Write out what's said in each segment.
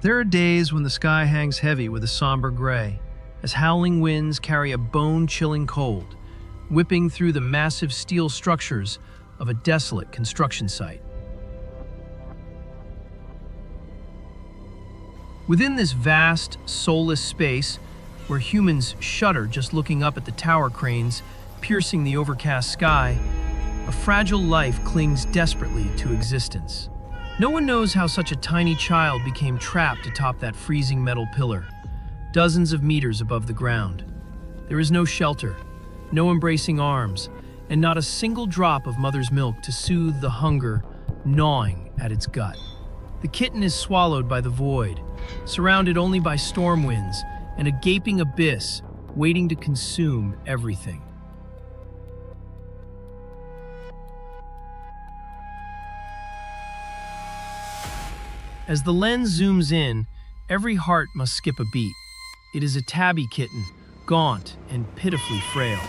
There are days when the sky hangs heavy with a somber gray, as howling winds carry a bone-chilling cold, whipping through the massive steel structures of a desolate construction site. Within this vast, soulless space, where humans shudder just looking up at the tower cranes piercing the overcast sky, a fragile life clings desperately to existence. No one knows how such a tiny child became trapped atop that freezing metal pillar, dozens of meters above the ground. There is no shelter, no embracing arms, and not a single drop of mother's milk to soothe the hunger gnawing at its gut. The kitten is swallowed by the void, surrounded only by storm winds and a gaping abyss waiting to consume everything. As the lens zooms in, every heart must skip a beat. It is a tabby kitten, gaunt and pitifully frail.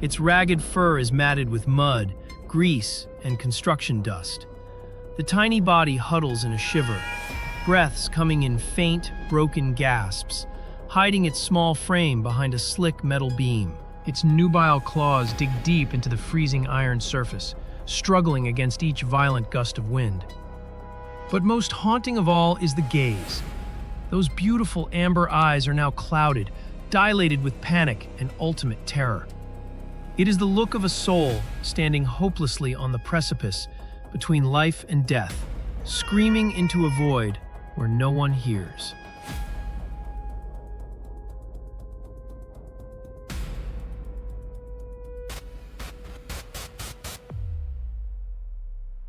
Its ragged fur is matted with mud, grease, and construction dust. The tiny body huddles in a shiver, breaths coming in faint, broken gasps, hiding its small frame behind a slick metal beam. Its nubile claws dig deep into the freezing iron surface, struggling against each violent gust of wind. But most haunting of all is the gaze. Those beautiful amber eyes are now clouded, dilated with panic and ultimate terror. It is the look of a soul standing hopelessly on the precipice between life and death, screaming into a void where no one hears.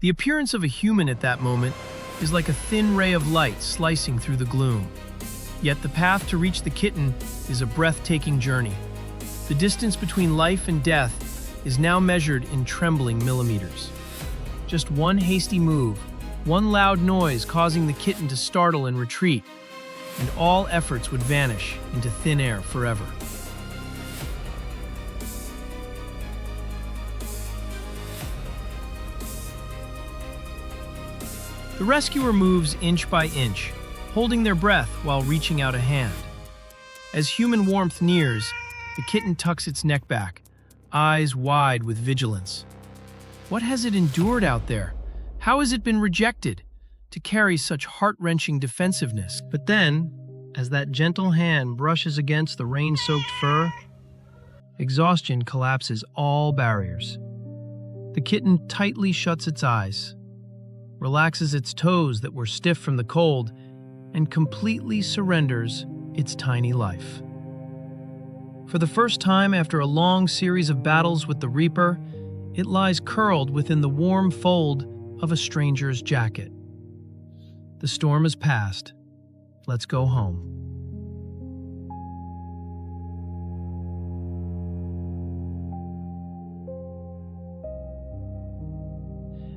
The appearance of a human at that moment is like a thin ray of light slicing through the gloom. Yet the path to reach the kitten is a breathtaking journey. The distance between life and death is now measured in trembling millimeters. Just one hasty move, one loud noise causing the kitten to startle and retreat, and all efforts would vanish into thin air forever. The rescuer moves inch by inch, holding their breath while reaching out a hand. As human warmth nears, the kitten tucks its neck back, eyes wide with vigilance. What has it endured out there? How has it been rejected to carry such heart-wrenching defensiveness? But then, as that gentle hand brushes against the rain-soaked fur, exhaustion collapses all barriers. The kitten tightly shuts its eyes, relaxes its toes that were stiff from the cold, and completely surrenders its tiny life. For the first time after a long series of battles with the Reaper, it lies curled within the warm fold of a stranger's jacket. The storm has passed. Let's go home.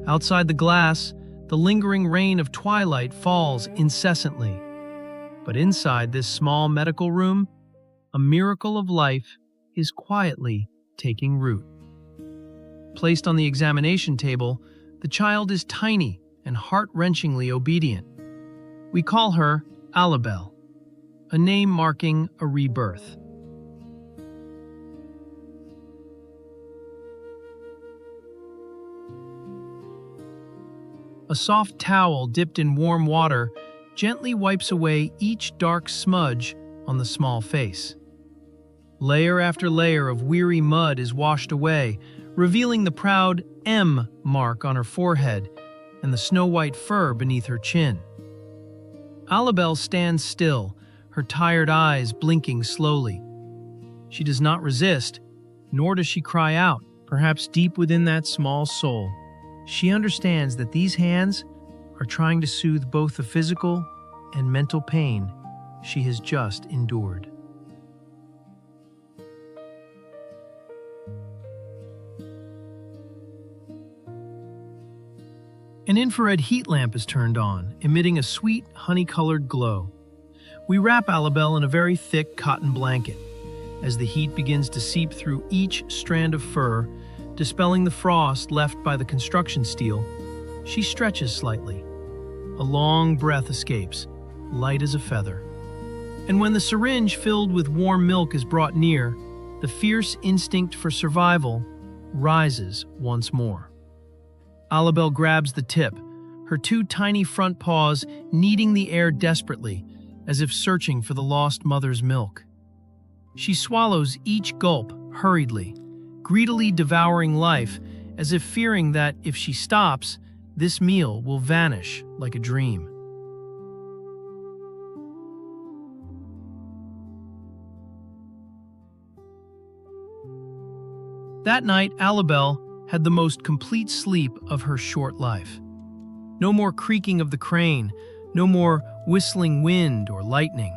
Outside the glass, the lingering rain of twilight falls incessantly. But inside this small medical room, a miracle of life is quietly taking root. Placed on the examination table, the child is tiny and heart-wrenchingly obedient. We call her Alabel, a name marking a rebirth. A soft towel dipped in warm water gently wipes away each dark smudge on the small face. Layer after layer of weary mud is washed away, revealing the proud M mark on her forehead and the snow-white fur beneath her chin. Alabel stands still, her tired eyes blinking slowly. She does not resist, nor does she cry out, perhaps deep within that small soul. She understands that these hands are trying to soothe both the physical and mental pain she has just endured. An infrared heat lamp is turned on, emitting a sweet, honey-colored glow. We wrap Alabel in a very thick cotton blanket. As the heat begins to seep through each strand of fur, dispelling the frost left by the construction steel, she stretches slightly. A long breath escapes, light as a feather. And when the syringe filled with warm milk is brought near, the fierce instinct for survival rises once more. Alabel grabs the tip, her two tiny front paws kneading the air desperately, as if searching for the lost mother's milk. She swallows each gulp hurriedly, greedily devouring life, as if fearing that if she stops, this meal will vanish like a dream. That night, Alabel had the most complete sleep of her short life. No more creaking of the crane, no more whistling wind or lightning.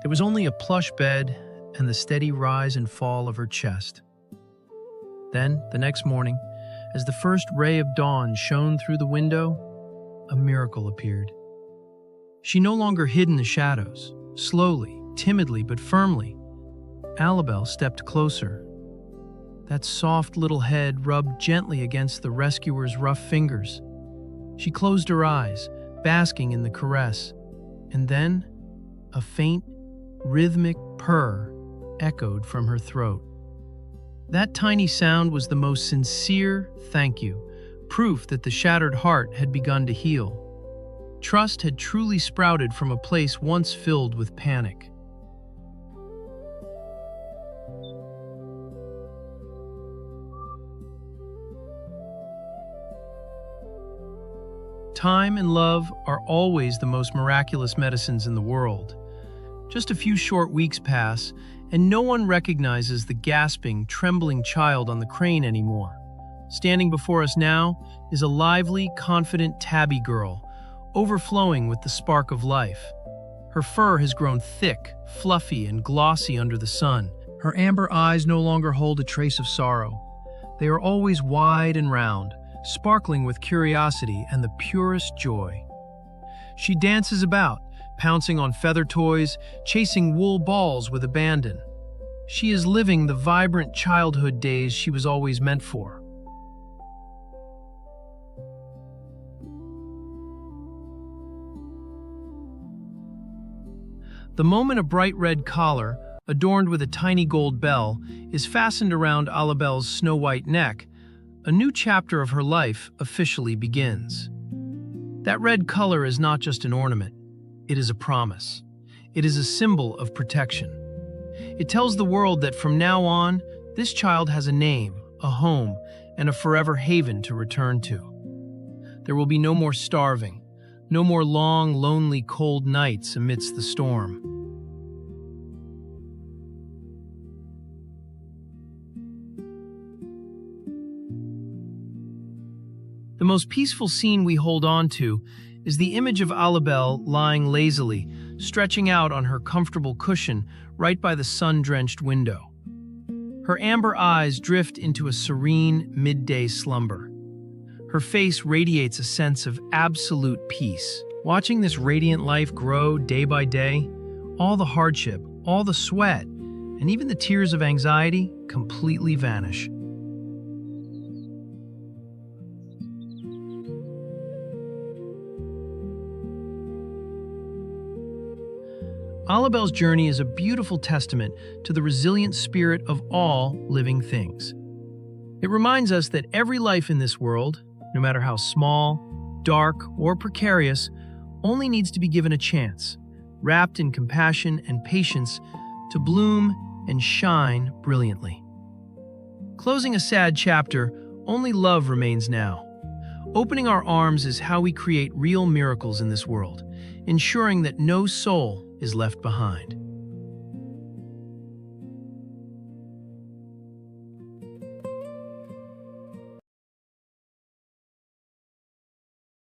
There was only a plush bed and the steady rise and fall of her chest. Then, the next morning, as the first ray of dawn shone through the window, a miracle appeared. She no longer hid in the shadows. Slowly, timidly, but firmly, Alabel stepped closer. That soft little head rubbed gently against the rescuer's rough fingers. She closed her eyes, basking in the caress, and then a faint, rhythmic purr echoed from her throat. That tiny sound was the most sincere thank you, proof that the shattered heart had begun to heal. Trust had truly sprouted from a place once filled with panic. Time and love are always the most miraculous medicines in the world. Just a few short weeks pass, and no one recognizes the gasping, trembling child on the crane anymore. Standing before us now is a lively, confident tabby girl, overflowing with the spark of life. Her fur has grown thick, fluffy, and glossy under the sun. Her amber eyes no longer hold a trace of sorrow. They are always wide and round, sparkling with curiosity and the purest joy. She dances about, pouncing on feather toys, chasing wool balls with abandon. She is living the vibrant childhood days she was always meant for. The moment a bright red collar, adorned with a tiny gold bell, is fastened around Alabel's snow-white neck, a new chapter of her life officially begins. That red color is not just an ornament. It is a promise. It is a symbol of protection. It tells the world that from now on, this child has a name, a home, and a forever haven to return to. There will be no more starving, no more long, lonely, cold nights amidst the storm. The most peaceful scene we hold on to is the image of Alabel lying lazily, stretching out on her comfortable cushion right by the sun-drenched window. Her amber eyes drift into a serene, midday slumber. Her face radiates a sense of absolute peace. Watching this radiant life grow day by day, all the hardship, all the sweat, and even the tears of anxiety completely vanish. Alabel's journey is a beautiful testament to the resilient spirit of all living things. It reminds us that every life in this world, no matter how small, dark, or precarious, only needs to be given a chance, wrapped in compassion and patience, to bloom and shine brilliantly. Closing a sad chapter, only love remains now. Opening our arms is how we create real miracles in this world, ensuring that no soul is left behind.